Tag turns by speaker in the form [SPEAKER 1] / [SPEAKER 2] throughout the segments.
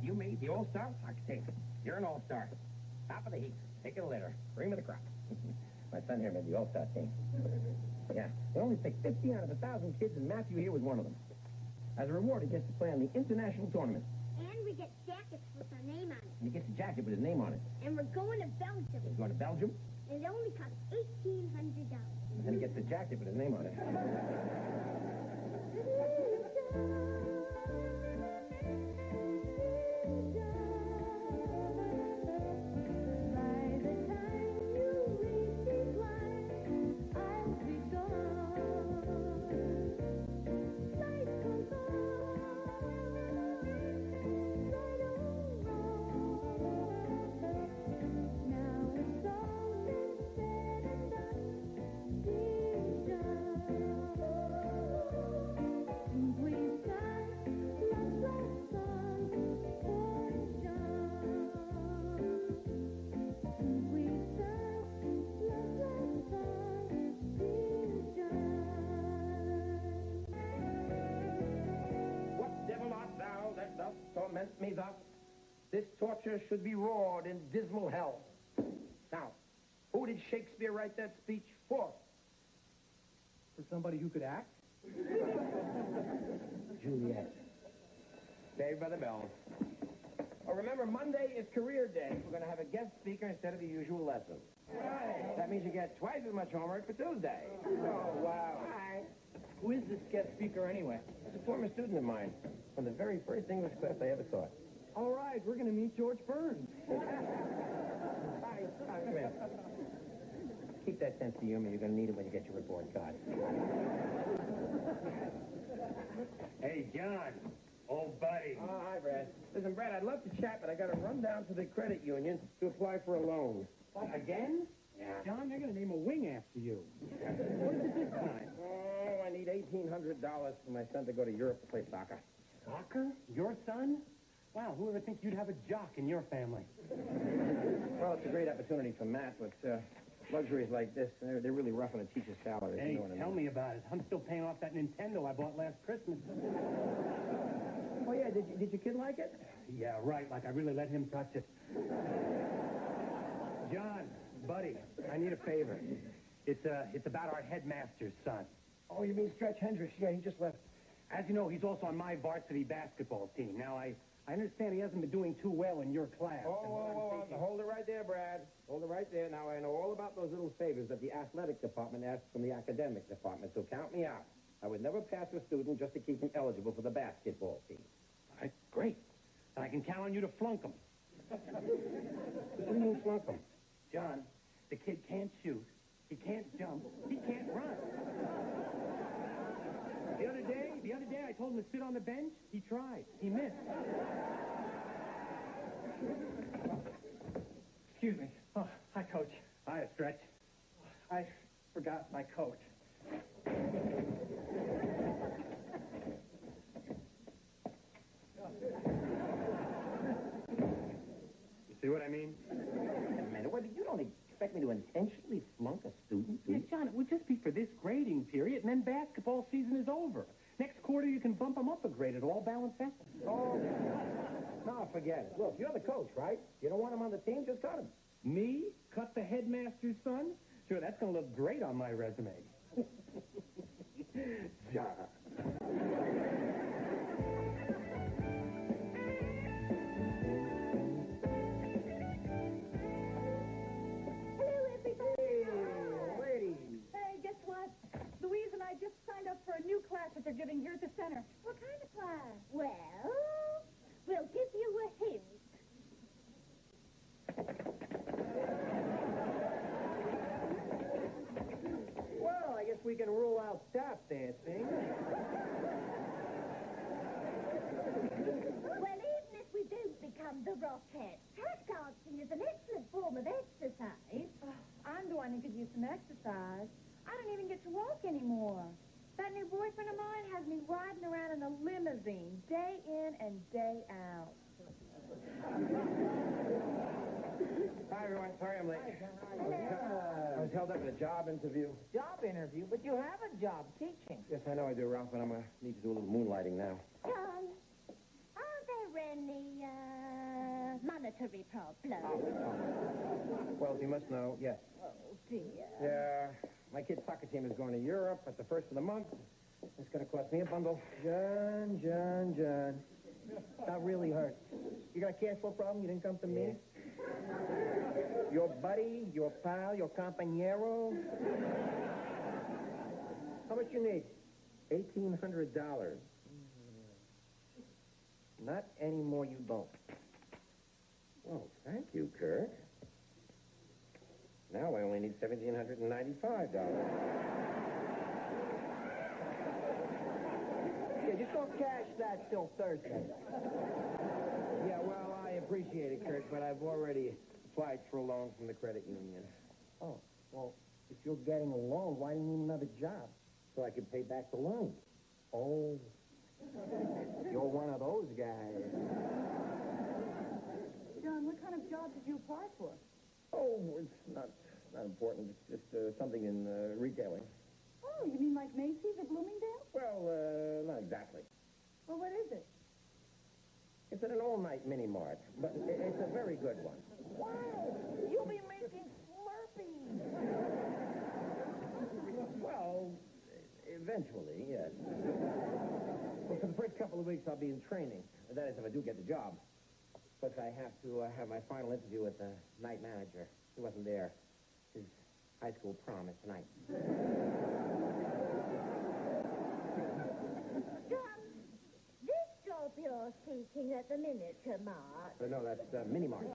[SPEAKER 1] You made the all-star soccer team. You're an all-star. Top of the heap. Take it a litter. Cream of the crop. My son here made the all-star team. Yeah. They only picked 50 out of 1,000 kids, and Matthew here was one of them. As a reward, he gets to play on the international tournament.
[SPEAKER 2] And we get jackets with our name on it.
[SPEAKER 1] He gets a jacket with his name on it.
[SPEAKER 2] And we're going to Belgium.
[SPEAKER 1] He's going to Belgium?
[SPEAKER 2] And it only costs $1,800.
[SPEAKER 1] And he gets a jacket with his name on it. Torment me thus. This torture should be roared in dismal hell. Now, who did Shakespeare write that speech for?
[SPEAKER 3] For somebody who could act?
[SPEAKER 1] Juliet. Saved by the bell. Oh, remember, Monday is career day. We're going to have a guest speaker instead of the usual lesson. Right. That means you get twice as much homework for Tuesday.
[SPEAKER 3] Oh, wow.
[SPEAKER 1] Hi.
[SPEAKER 3] Who is this guest speaker anyway?
[SPEAKER 1] It's a former student of mine from the very first English class I ever taught.
[SPEAKER 3] All right, we're going to meet George Burns.
[SPEAKER 1] Hi. Come here. Keep that sense of humor. You're going to need it when you get your report card.
[SPEAKER 4] Hey, John. Old buddy.
[SPEAKER 1] Oh, hi, Brad. Listen, Brad, I'd love to chat, but I got to run down to the credit union to apply for a loan.
[SPEAKER 4] What, again?
[SPEAKER 1] Yeah.
[SPEAKER 4] John, they're going to name a wing after you. What is it this time?
[SPEAKER 1] Oh, I need $1,800 for my son to go to Europe to play soccer.
[SPEAKER 4] Soccer? Your son? Wow, who ever think you'd have a jock in your family?
[SPEAKER 1] Well, it's a great opportunity for Matt, but luxuries like this, they're really rough on a teacher's salary.
[SPEAKER 4] Hey,
[SPEAKER 1] you know what I mean.
[SPEAKER 4] tell me about it. I'm still paying off that Nintendo I bought last Christmas.
[SPEAKER 1] Oh, yeah, did your kid like it?
[SPEAKER 4] Yeah, right, like I really let him touch it. John, buddy, I need a favor. It's about our headmaster's son.
[SPEAKER 1] Oh, you mean Stretch Hendricks? Yeah, he just left.
[SPEAKER 4] As you know, he's also on my varsity basketball team. Now, I understand he hasn't been doing too well in your class.
[SPEAKER 1] Oh, hold it right there, Brad. Hold it right there. Now, I know all about those little favors that the athletic department asks from the academic department, so count me out. I would never pass a student just to keep him eligible for the basketball team.
[SPEAKER 4] All right, great. And I can count on you to flunk him.
[SPEAKER 1] What do you mean flunk him?
[SPEAKER 4] John, the kid can't shoot. He can't jump. He can't run. The other day, I told him to sit on the bench. He tried. He missed.
[SPEAKER 3] Excuse me. Oh, hi, Coach.
[SPEAKER 4] Hiya, Stretch.
[SPEAKER 3] I forgot my coat.
[SPEAKER 4] You see what I mean?
[SPEAKER 1] Wait a minute. What, you don't expect me to intentionally flunk a student?
[SPEAKER 4] Yeah, John, it would just be for this grading period, and then basketball season is over. Next quarter, you can bump him up a grade. It'll all balance out.
[SPEAKER 1] Oh, no, forget it. Look, you're the coach, right? You don't want him on the team, just cut him.
[SPEAKER 4] Me? Cut the headmaster's son? Sure, that's going to look great on my resume.
[SPEAKER 1] John.
[SPEAKER 5] Hello, everybody.
[SPEAKER 1] Hey, ladies.
[SPEAKER 5] Hey, guess what? Louise and I just signed up for a new class that they're giving here at the center.
[SPEAKER 2] What kind of class? Well, we'll give you a hint.
[SPEAKER 1] Well, I guess we can rule out tap dancing.
[SPEAKER 2] Well, even if we don't become the Rockettes, tap dancing is an excellent form of exercise.
[SPEAKER 5] I'm the one who could use some exercise. I don't even get to walk anymore. That new boyfriend of mine has me riding around in a limousine, day in and day out.
[SPEAKER 1] Hi, everyone. Sorry I'm late. I was held up at a job interview.
[SPEAKER 6] Job interview, but you have a job teaching.
[SPEAKER 1] Yes, I know I do, Ralph, but I'm going to need to do a little moonlighting now.
[SPEAKER 2] John, are there any, monetary problem.
[SPEAKER 1] Well, you must know, yes.
[SPEAKER 2] Oh, dear.
[SPEAKER 1] Yeah, my kid's soccer team is going to Europe at the first of the month. It's going to cost me a bundle.
[SPEAKER 3] John. That really hurts. You got a cash flow problem? You didn't come to me? Your buddy, your pal, your compañero? How much you need?
[SPEAKER 1] $1,800.
[SPEAKER 3] Not anymore, you don't.
[SPEAKER 1] Oh, thank you, Kirk. Now I only need $1,795.
[SPEAKER 3] Yeah, just don't cash that till Thursday.
[SPEAKER 1] Yeah, well, I appreciate it, Kirk, but I've already applied for a loan from the credit union.
[SPEAKER 3] Oh, well, if you're getting a loan, why do you need another job?
[SPEAKER 1] So I can pay back the loan.
[SPEAKER 3] Oh, you're one of those guys.
[SPEAKER 5] John, what kind of job did you apply for?
[SPEAKER 1] Oh, it's not important. It's just something in retailing.
[SPEAKER 5] Oh, you mean like Macy's at Bloomingdale?
[SPEAKER 1] Well, not exactly.
[SPEAKER 5] Well, what is it?
[SPEAKER 1] It's at an all-night mini-mart, but it's a very good one.
[SPEAKER 6] Wow, you'll be making Slurpees.
[SPEAKER 1] Well, eventually, yes. Well, for the first couple of weeks, I'll be in training. That is, if I do get the job. Plus, I have to have my final interview with the night manager. He wasn't there. His high school prom is tonight.
[SPEAKER 2] John, this job you're seeking at the miniature mart.
[SPEAKER 1] No, that's mini-mart.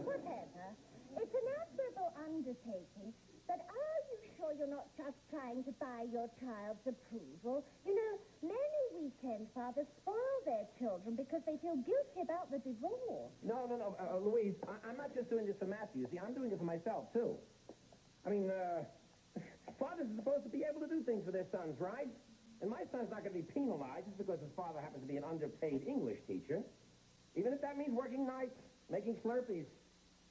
[SPEAKER 2] Whatever. It's an admirable undertaking, but are you sure you're not just trying to buy your child's approval? You know, many weekend fathers spoil their children because they feel guilty about the divorce.
[SPEAKER 1] No, Louise, I'm not just doing this for Matthew. See, I'm doing it for myself, too. I mean, fathers are supposed to be able to do things for their sons, right? And my son's not going to be penalized just because his father happens to be an underpaid English teacher. Even if that means working nights, making Slurpees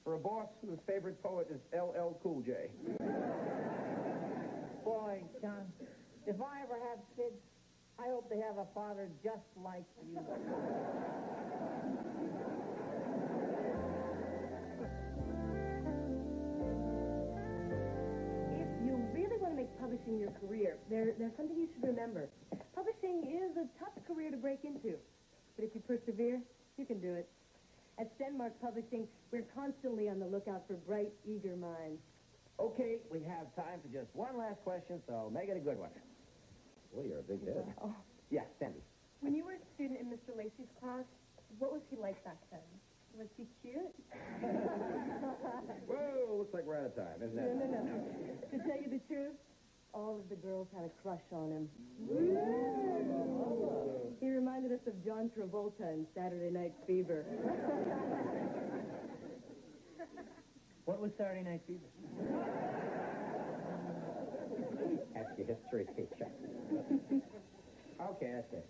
[SPEAKER 1] for a boss whose favorite poet is LL Cool J.
[SPEAKER 6] Boy, John, if I ever have kids, I hope they have a father just like you.
[SPEAKER 5] If you really want to make publishing your career, there's something you should remember. Publishing is a tough career to break into. But if you persevere, you can do it. At Stenmark Publishing, we're constantly on the lookout for bright, eager minds.
[SPEAKER 1] Okay, we have time for just one last question, so make it a good one. Well, you're a big hit.
[SPEAKER 5] Wow.
[SPEAKER 1] Yeah, Sandy.
[SPEAKER 5] When you were a student in Mr. Lacey's class, what was he like back then? Was he cute?
[SPEAKER 1] Whoa, looks like we're out of time, isn't it?
[SPEAKER 5] No. To tell you the truth, all of the girls had a crush on him. He reminded us of John Travolta in Saturday Night Fever.
[SPEAKER 3] What was Saturday Night Fever?
[SPEAKER 1] Ask your history teacher. Okay, that's it.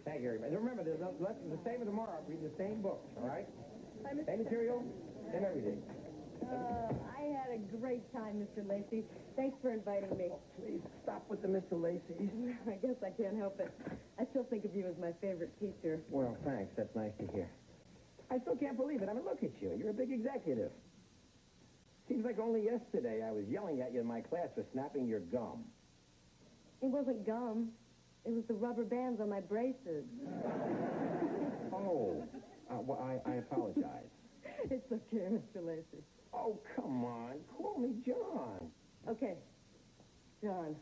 [SPEAKER 1] Thank you, everybody. Remember, the lessons the same as tomorrow. Read the same book, all right? Same material, same everything.
[SPEAKER 5] I had a great time, Mr. Lacey. Thanks for inviting me.
[SPEAKER 1] Oh, please, stop with the Mr. Lacey's.
[SPEAKER 5] I guess I can't help it. I still think of you as my favorite teacher.
[SPEAKER 1] Well, thanks. That's nice to hear. I still can't believe it. I mean, look at you. You're a big executive. Seems like only yesterday I was yelling at you in my class for snapping your gum.
[SPEAKER 5] It wasn't gum. It was the rubber bands on my braces.
[SPEAKER 1] Oh. Well, I apologize.
[SPEAKER 5] It's okay, Mr. Lacey.
[SPEAKER 1] Oh, come on. Call me John.
[SPEAKER 5] Okay. John.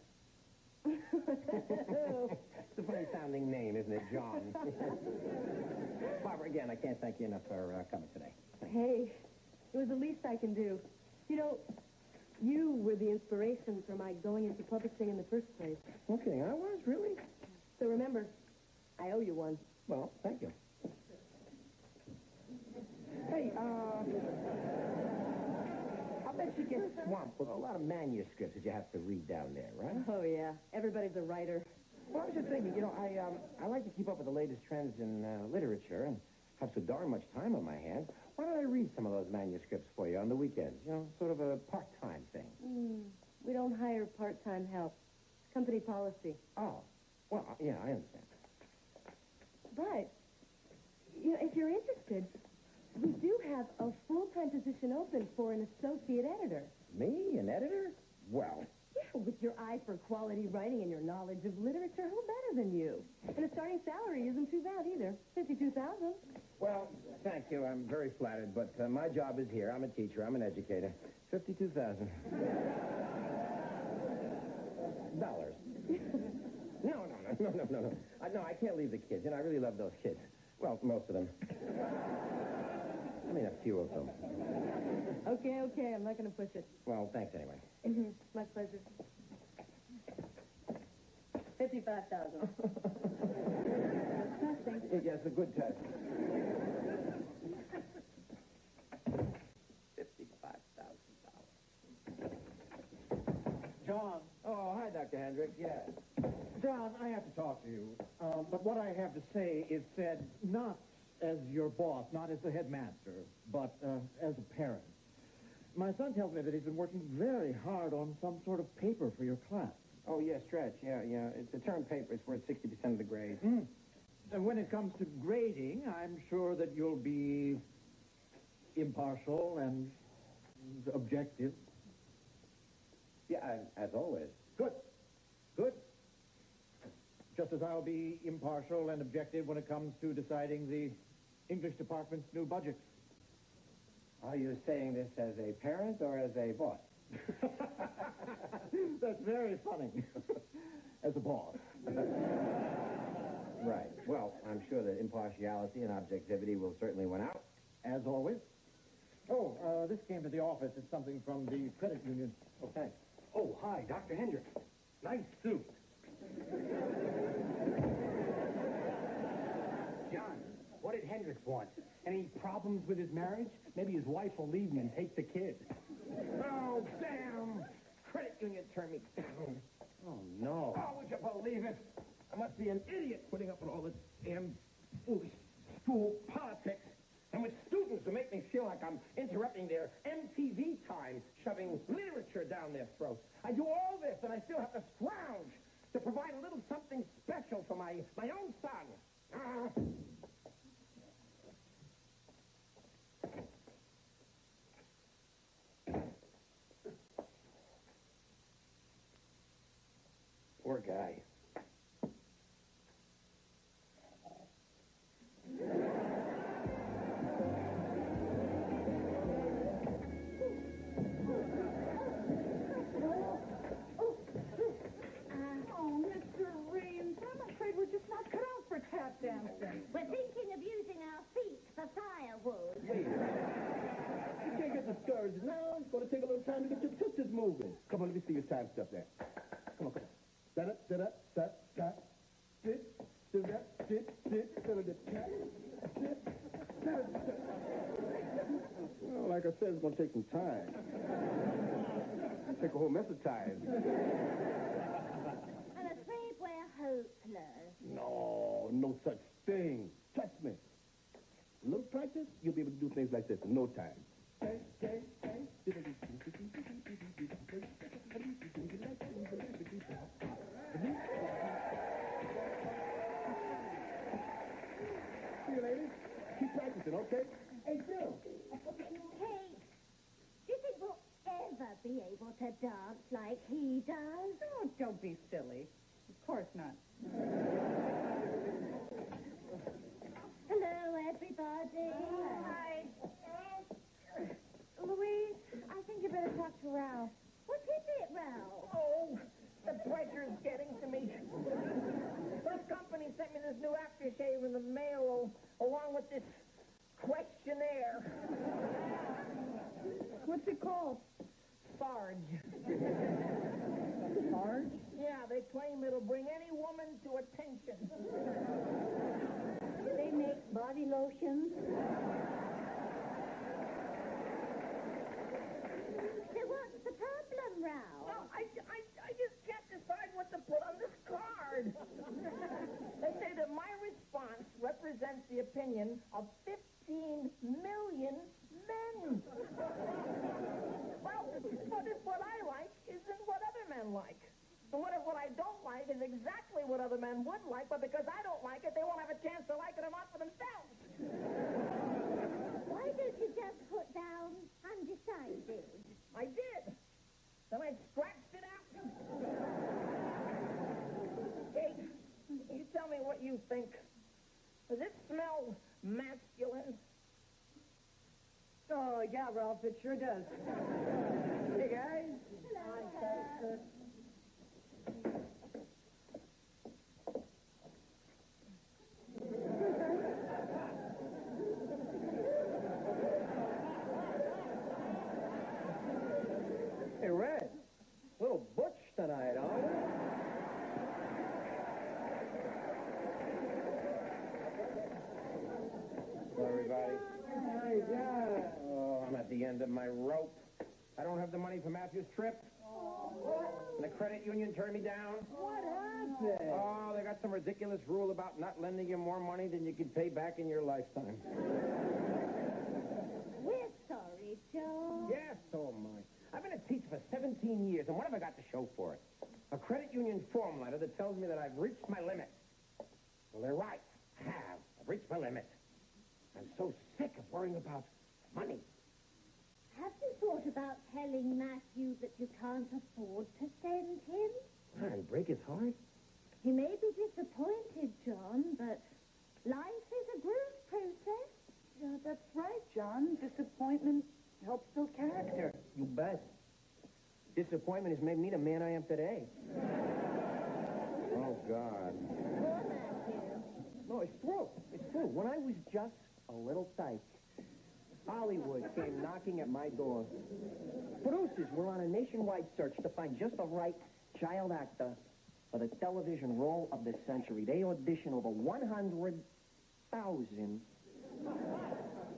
[SPEAKER 1] It's a funny-sounding name, isn't it, John? Barbara, again, I can't thank you enough for coming today.
[SPEAKER 5] Hey, it was the least I can do. You know, you were the inspiration for my going into publishing in the first place.
[SPEAKER 1] Okay, I was, really?
[SPEAKER 5] So remember, I owe you one.
[SPEAKER 1] Well, thank you. Hey, I bet you get swamped with a lot of manuscripts that you have to read down there, right?
[SPEAKER 5] Oh, yeah. Everybody's a writer.
[SPEAKER 1] Well, I was just thinking, I like to keep up with the latest trends in literature and have so darn much time on my hands. Why don't I read some of those manuscripts for you on the weekends? You know, sort of a part-time thing.
[SPEAKER 5] We don't hire part-time help. It's company policy.
[SPEAKER 1] Oh, well, yeah, I understand.
[SPEAKER 5] But if you're interested, we do have a full-time position open for an associate editor.
[SPEAKER 1] Me, an editor? Well,
[SPEAKER 5] Yeah, with your eye for quality writing and your knowledge of literature, who better than you? And the starting salary isn't too bad either, $52,000.
[SPEAKER 1] well, thank you. I'm very flattered, but my job is here. I'm a teacher. I'm an educator. $52,000. Dollars. No. No, I can't leave the kids. I really love those kids. Well, most of them. I mean, a few of them.
[SPEAKER 5] Okay, I'm not going to push it.
[SPEAKER 1] Well, thanks anyway.
[SPEAKER 5] My pleasure. $55,000. Nothing.
[SPEAKER 1] Yes, a good test. $55,000.
[SPEAKER 3] John.
[SPEAKER 1] Oh, hi, Dr. Hendricks. Yes.
[SPEAKER 3] John, I have to talk to you. But what I have to say is said not as your boss, not as the headmaster, but as a parent. My son tells me that he's been working very hard on some sort of paper for your class.
[SPEAKER 1] Oh, yeah, stretch. Yeah. It's a term paper. It's worth 60% of the grade.
[SPEAKER 3] And when it comes to grading, I'm sure that you'll be impartial and objective.
[SPEAKER 1] Yeah, as always.
[SPEAKER 3] Good. Just as I'll be impartial and objective when it comes to deciding the English department's new budget.
[SPEAKER 1] Are you saying this as a parent or as a boss?
[SPEAKER 3] That's very funny. As a boss.
[SPEAKER 1] Right. Well, I'm sure that impartiality and objectivity will certainly win out.
[SPEAKER 3] As always. Oh, this came to the office. It's something from the credit union.
[SPEAKER 1] Oh, thanks.
[SPEAKER 4] Oh, hi, Dr. Hendricks. Nice suit. John, what did Hendricks want? Any problems with his marriage? Maybe his wife will leave him and take the kid.
[SPEAKER 1] Oh, damn! Credit union turned me down.
[SPEAKER 3] Oh, no.
[SPEAKER 1] Oh, would you believe it? I must be an idiot putting up with all this damn foolish school politics. And with students who make me feel like I'm interrupting their MTV time, shoving literature down their throats. I do all this, and I still have to scrounge to provide a little something special for my own son. Poor guy.
[SPEAKER 2] We're thinking of using our feet for firewood.
[SPEAKER 1] You can't get discouraged now. It's going to take a little time to get your tootsies moving. Come on, let me see your time stuff there. Come on. Sit up, sit. Do that, sit. Well, like I said, it's going to take some time. Take a whole mess of time.
[SPEAKER 2] I'm afraid we're hopeless.
[SPEAKER 1] No such thing. Trust me. A little practice, you'll be able to do things like this in no time. See you, ladies. Keep practicing, okay? Hey, Bill.
[SPEAKER 2] Kate, do you think we'll ever be able to dance like he does?
[SPEAKER 6] Oh, don't be silly. Of course not.
[SPEAKER 2] Hello, everybody.
[SPEAKER 6] Hi. Louise, I think you better talk to Ralph.
[SPEAKER 2] What is it, Ralph?
[SPEAKER 6] Oh, the pressure's getting to me. This company sent me this new aftershave in the mail along with this questionnaire.
[SPEAKER 5] What's it called?
[SPEAKER 6] Sarge.
[SPEAKER 5] Sarge?
[SPEAKER 6] Yeah, they claim it'll bring any woman to attention.
[SPEAKER 2] Do they make body lotions? So what's the problem, Ralph?
[SPEAKER 6] Well, I just can't decide what to put on this card. They say that my response represents the opinion of 15 million men. Well, what if what I like isn't what other men like? And what if what I don't like is exactly what other men would like, but because I don't like it, they won't have a chance to like it or not for themselves.
[SPEAKER 2] Why don't you just put down undecided?
[SPEAKER 6] I did. Then I scratched it out. Kate, you tell me what you think. Does it smell masculine?
[SPEAKER 5] Oh, yeah, Ralph, it sure does.
[SPEAKER 6] Hey, guys.
[SPEAKER 1] Hey, Red. Little butch tonight, huh? Hello, everybody.
[SPEAKER 3] Hey, Dad.
[SPEAKER 1] Oh, I'm at the end of my rope. I don't have the money for Matthew's trip. And the credit union turned me down.
[SPEAKER 3] What happened?
[SPEAKER 1] Oh, they got some ridiculous rule about not lending you more money than you can pay back in your lifetime.
[SPEAKER 2] We're sorry, Joe.
[SPEAKER 1] Yes, so am I. I've been a teacher for 17 years, and what have I got to show for it? A credit union form letter that tells me that I've reached my limit. Well, they're right. I have. I've reached my limit. I'm so sick of worrying about money.
[SPEAKER 2] Have you thought about telling Matthew that you can't afford to send him?
[SPEAKER 1] And break his heart?
[SPEAKER 2] He may be disappointed, John, but life is a growth process.
[SPEAKER 5] Yeah, that's right, John. Disappointment helps build character.
[SPEAKER 1] You bet. Disappointment has made me the man I am today. Oh, God.
[SPEAKER 2] Poor Matthew.
[SPEAKER 1] No, it's true. It's true. When I was just a little tyke, Hollywood came knocking at my door. Producers were on a nationwide search to find just the right child actor for the television role of the century. They auditioned over 100,000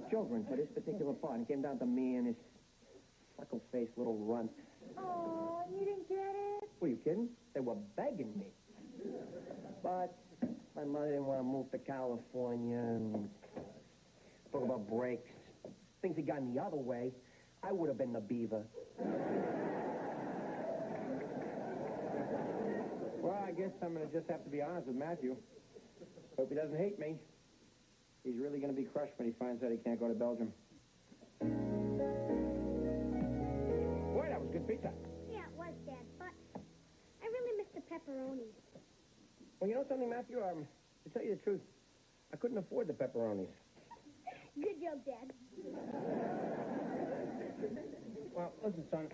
[SPEAKER 1] children for this particular part. And it came down to me and this freckle-faced little runt.
[SPEAKER 2] Oh, you didn't get it?
[SPEAKER 1] Were you kidding? They were begging me. But my mother didn't want to move to California and talk about breaks. Things had gone the other way, I would have been the beaver. Well, I guess I'm going to just have to be honest with Matthew. Hope he doesn't hate me. He's really going to be crushed when he finds out he can't go to Belgium. Boy, that was good pizza.
[SPEAKER 2] Yeah, it was, Dad, but I really miss the pepperoni.
[SPEAKER 1] Well, you know something, Matthew? To tell you the truth, I couldn't afford the pepperonis.
[SPEAKER 2] Good job, Dad.
[SPEAKER 1] Well, listen, son.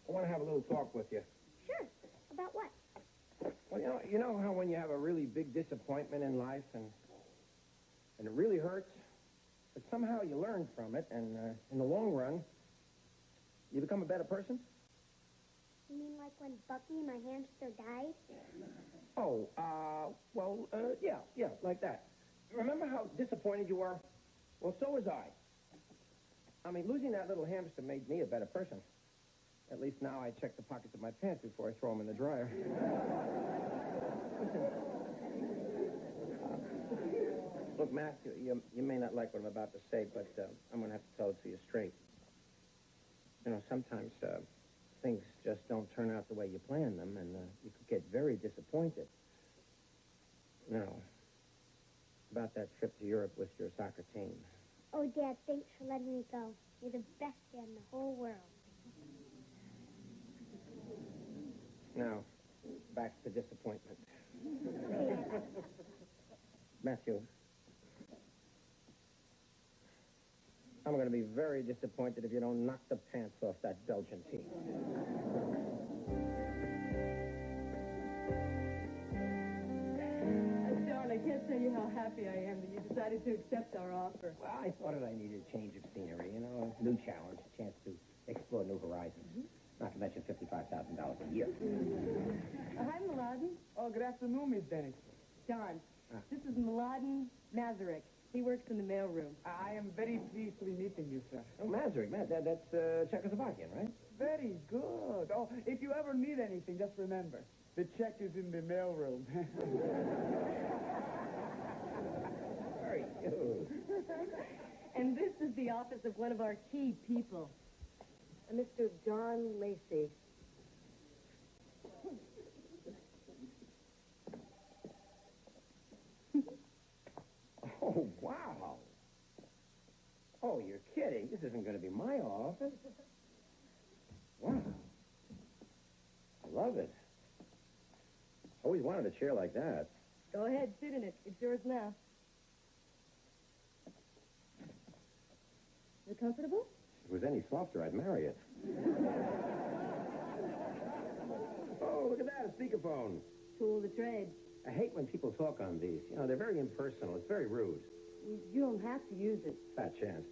[SPEAKER 1] I want to have a little talk with you.
[SPEAKER 2] Sure. About what?
[SPEAKER 1] Well, you know how when you have a really big disappointment in life and it really hurts, but somehow you learn from it, and in the long run, you become a better person?
[SPEAKER 2] You mean like when Bucky, my hamster, died?
[SPEAKER 1] Oh, yeah, like that. Remember how disappointed you were? Well, so was I. I mean, losing that little hamster made me a better person. At least now I check the pockets of my pants before I throw them in the dryer. Listen. Look, Matt, you may not like what I'm about to say, but I'm going to have to tell it to you straight. You know, sometimes things just don't turn out the way you plan them, and you could get very disappointed. Now, about that trip to Europe with your soccer team.
[SPEAKER 2] Oh, Dad, thanks for letting me go. You're the best dad in the whole world.
[SPEAKER 1] Now, back to disappointment.
[SPEAKER 2] Dad.
[SPEAKER 1] Matthew, I'm going to be very disappointed if you don't knock the pants off that Belgian team.
[SPEAKER 5] John, I can't tell you how happy I am that you decided to accept our offer.
[SPEAKER 1] Well, I thought I needed a change of scenery, you know, a new challenge, a chance to explore new horizons. Not to mention $55,000 a year.
[SPEAKER 5] Hi, Mladen.
[SPEAKER 3] Oh, good afternoon, Miss Dennis.
[SPEAKER 5] John, this is Mladen Masaryk. He works in the mailroom.
[SPEAKER 3] I am very pleased to be meeting you, sir.
[SPEAKER 1] Oh, Masaryk, man, that's Czechoslovakian, right?
[SPEAKER 3] Very good. Oh, if you ever need anything, just remember, the check is in the mailroom.
[SPEAKER 1] Very good.
[SPEAKER 5] And this is the office of one of our key people, Mr. John Lacey.
[SPEAKER 1] office? Wow. I love it. Always wanted a chair like that.
[SPEAKER 5] Go ahead, sit in it. It's yours now. Is it comfortable?
[SPEAKER 1] If it was any softer, I'd marry it. Oh, look at that, a speakerphone.
[SPEAKER 5] Tool of the trade.
[SPEAKER 1] I hate when people talk on these. You know, they're very impersonal. It's very rude.
[SPEAKER 5] You don't have to use it.
[SPEAKER 1] Fat chance.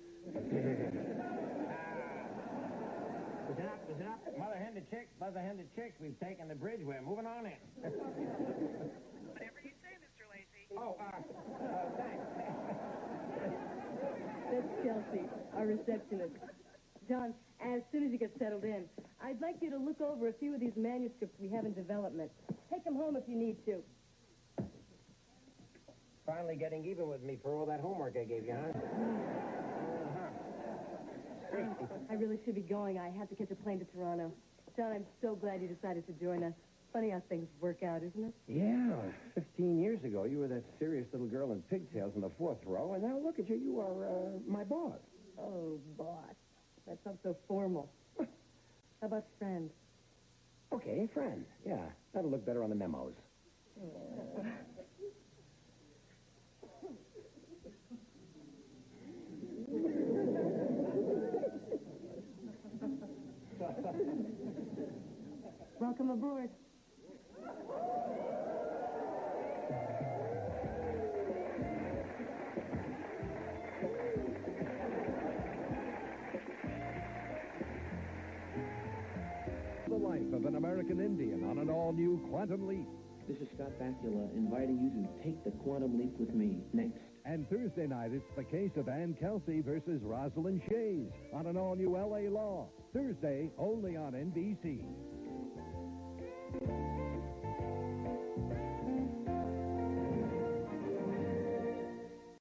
[SPEAKER 7] Listen up, listen up. Mother-handed chicks, mother-handed chicks. We've taken the bridge. We're moving on in.
[SPEAKER 6] Whatever you say, Mr. Lacey.
[SPEAKER 7] Oh, thanks.
[SPEAKER 5] That's Chelsea, our receptionist. John, as soon as you get settled in, I'd like you to look over a few of these manuscripts we have in development. Take them home if you need to.
[SPEAKER 7] Finally getting even with me for all that homework I gave you, huh?
[SPEAKER 5] I really should be going. I have to catch a plane to Toronto. John, I'm so glad you decided to join us. Funny how things work out, isn't it?
[SPEAKER 1] Yeah, 15 years ago, you were that serious little girl in pigtails in the fourth row, and now look at you. You are my boss.
[SPEAKER 5] Oh, boss. That sounds so formal. How about friend?
[SPEAKER 1] Okay, friend. Yeah, that'll look better on the memos.
[SPEAKER 5] Welcome aboard.
[SPEAKER 8] The life of an American Indian on an all-new Quantum Leap.
[SPEAKER 9] This is Scott Bakula inviting you to take the quantum leap with me next.
[SPEAKER 8] And Thursday night, it's the case of Ann Kelsey versus Rosalind Shays on an all-new L.A. Law. Thursday, only on NBC.